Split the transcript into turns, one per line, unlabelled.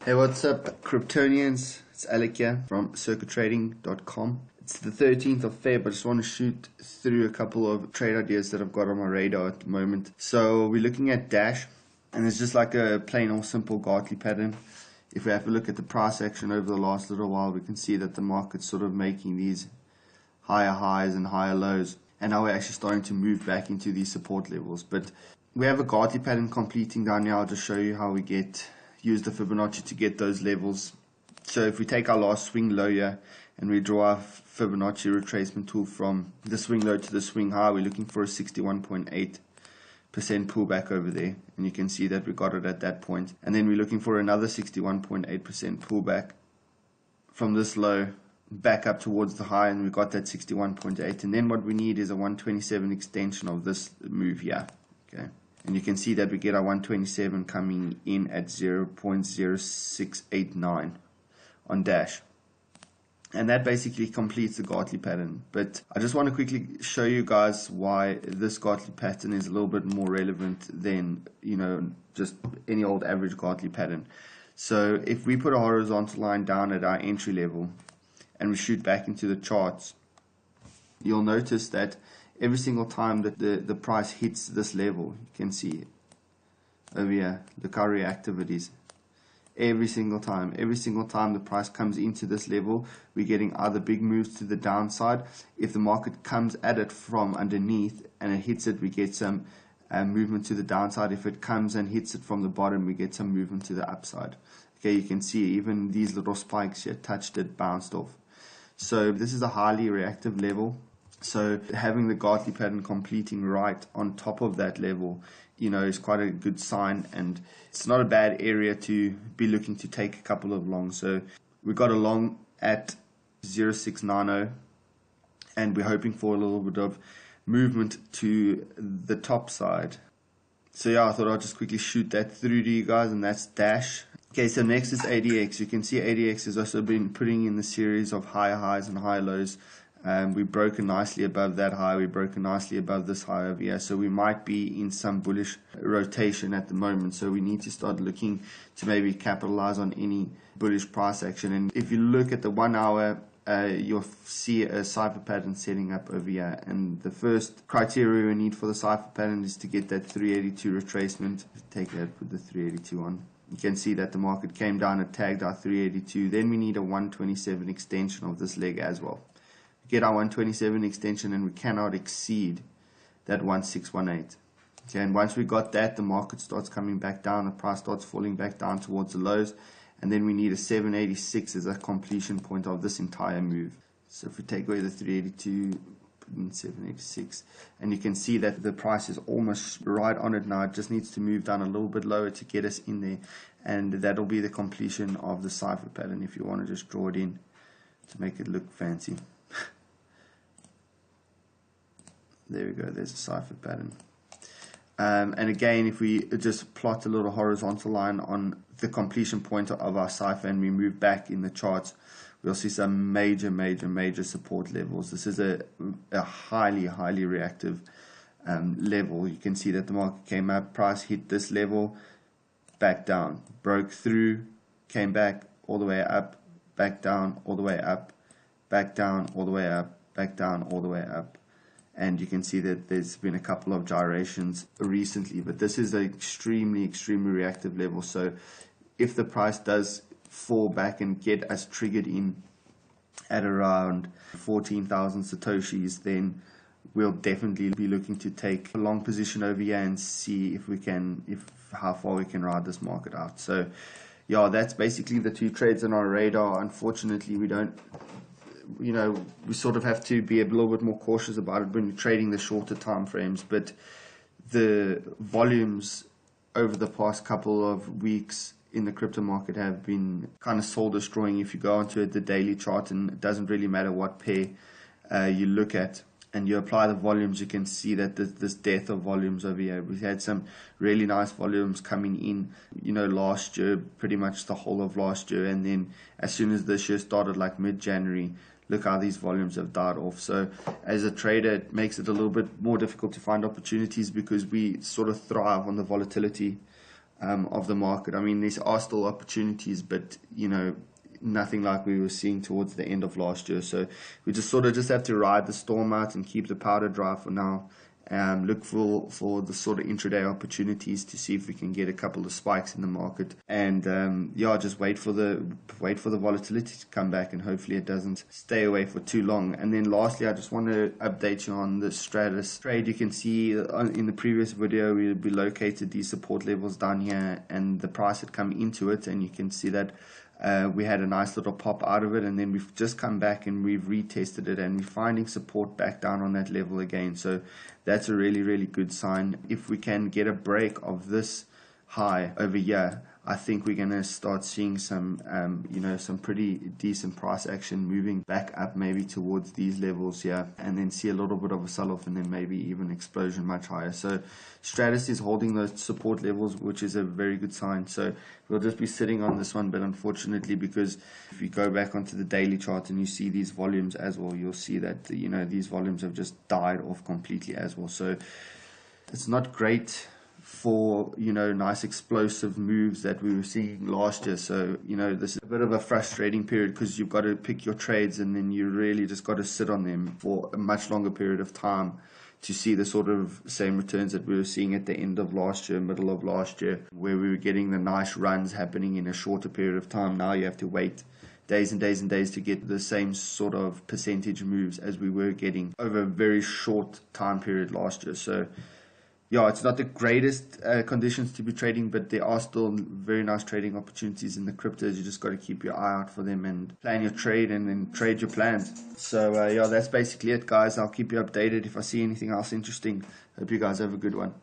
Hey, what's up, Kryptonians? It's Alec here from circatrading.com. It's the 13th of Feb. I just want to shoot through a couple of trade ideas that I've got on my radar at the moment. So we're looking at Dash, and it's just like a plain or simple Gartley pattern. If we have a look at the price action over the last little while, we can see that the market's sort of making these higher highs and higher lows. And now we're actually starting to move back into these support levels. But we have a Gartley pattern completing down here. I'll just show you how we use the Fibonacci to get those levels. So if we take our last swing low here and we draw our Fibonacci retracement tool from the swing low to the swing high, we're looking for a 61.8% pullback over there, and you can see that we got it at that point. And then we're looking for another 61.8% pullback from this low back up towards the high, and we got that 61.8. And then what we need is a 127 extension of this move here. Okay. And you can see that we get our 127 coming in at 0.0689 on Dash. And that basically completes the Gartley pattern. But I just want to quickly show you guys why this Gartley pattern is a little bit more relevant than, just any old average Gartley pattern. So if we put a horizontal line down at our entry level and we shoot back into the charts, you'll notice that every single time that the price hits this level, you can see over here, look our reactivities. Every single time the price comes into this level, we're getting either big moves to the downside. If the market comes at it from underneath and it hits it, we get some movement to the downside. If it comes and hits it from the bottom, we get some movement to the upside. Okay, you can see even these little spikes here touched it, bounced off. So this is a highly reactive level. So having the Gartley pattern completing right on top of that level, is quite a good sign, and it's not a bad area to be looking to take a couple of longs. So we got a long at 0690, and we're hoping for a little bit of movement to the top side. So yeah, I thought I'd just quickly shoot that through to you guys, and that's Dash. Okay, so next is ADX. You can see ADX has also been putting in the series of higher highs and higher lows. We've broken nicely above that high. We've broken nicely above this high over here. So we might be in some bullish rotation at the moment. So we need to start looking to maybe capitalize on any bullish price action. And if you look at the 1 hour, you'll see a cipher pattern setting up over here. And the first criteria we need for the cipher pattern is to get that 382 retracement. Take that, put the 382 on. You can see that the market came down and tagged our 382. Then we need a 127 extension of this leg as well. Get our 127 extension, and we cannot exceed that 1618. Okay, and once we got that, the market starts coming back down, the price starts falling back down towards the lows, and then we need a 786 as a completion point of this entire move. So if we take away the 382, put in 786, and you can see that the price is almost right on it now. It just needs to move down a little bit lower to get us in there, and that'll be the completion of the cipher pattern if you want to just draw it in to make it look fancy. There we go, there's a cipher pattern. And again, if we just plot a little horizontal line on the completion point of our cipher and we move back in the charts, we'll see some major support levels. This is a highly reactive level. You can see that the market came up, price hit this level, back down, broke through, came back all the way up, back down, all the way up, back down, all the way up, back down, all the way up. And you can see that there's been a couple of gyrations recently, but this is an extremely reactive level. So if the price does fall back and get us triggered in at around 14,000 satoshis, then we'll definitely be looking to take a long position over here and see if how far we can ride this market out. So yeah, that's basically the two trades on our radar. Unfortunately, we sort of have to be a little bit more cautious about it when you're trading the shorter time frames. But the volumes over the past couple of weeks in the crypto market have been kind of soul destroying. If you go onto the daily chart, and it doesn't really matter what pair you look at and you apply the volumes, you can see that this death of volumes over here. We've had some really nice volumes coming in, last year, pretty much the whole of last year, and then as soon as this year started, like mid-January, look how these volumes have died off. So as a trader, it makes it a little bit more difficult to find opportunities because we sort of thrive on the volatility of the market. I mean, there are still opportunities, but nothing like we were seeing towards the end of last year. So we just sort of have to ride the storm out and keep the powder dry for now. Look for the sort of intraday opportunities to see if we can get a couple of spikes in the market, and just wait for the volatility to come back, and hopefully it doesn't stay away for too long. And then lastly, I just want to update you on the Stratis trade. You can see in the previous video we located these support levels down here, and the price had come into it, and you can see that we had a nice little pop out of it, and then we've just come back and we've retested it, and we're finding support back down on that level again. So that's a really, really good sign. If we can get a break of this high over here, I think we're going to start seeing some some pretty decent price action moving back up, maybe towards these levels here, and then see a little bit of a sell-off, and then maybe even explosion much higher. So Stratis is holding those support levels, which is a very good sign. So we'll just be sitting on this one, but unfortunately, because if you go back onto the daily chart and you see these volumes as well, you'll see that these volumes have just died off completely as well. So it's not great for nice explosive moves that we were seeing last year. So this is a bit of a frustrating period, because you've got to pick your trades, and then you really just got to sit on them for a much longer period of time to see the sort of same returns that we were seeing at the end of last year, middle of last year, where we were getting the nice runs happening in a shorter period of time. Now you have to wait days and days and days to get the same sort of percentage moves as we were getting over a very short time period last year. So yeah, it's not the greatest conditions to be trading, but there are still very nice trading opportunities in the cryptos. You just got to keep your eye out for them and plan your trade, and then trade your plans. So that's basically it, guys. I'll keep you updated if I see anything else interesting. Hope you guys have a good one.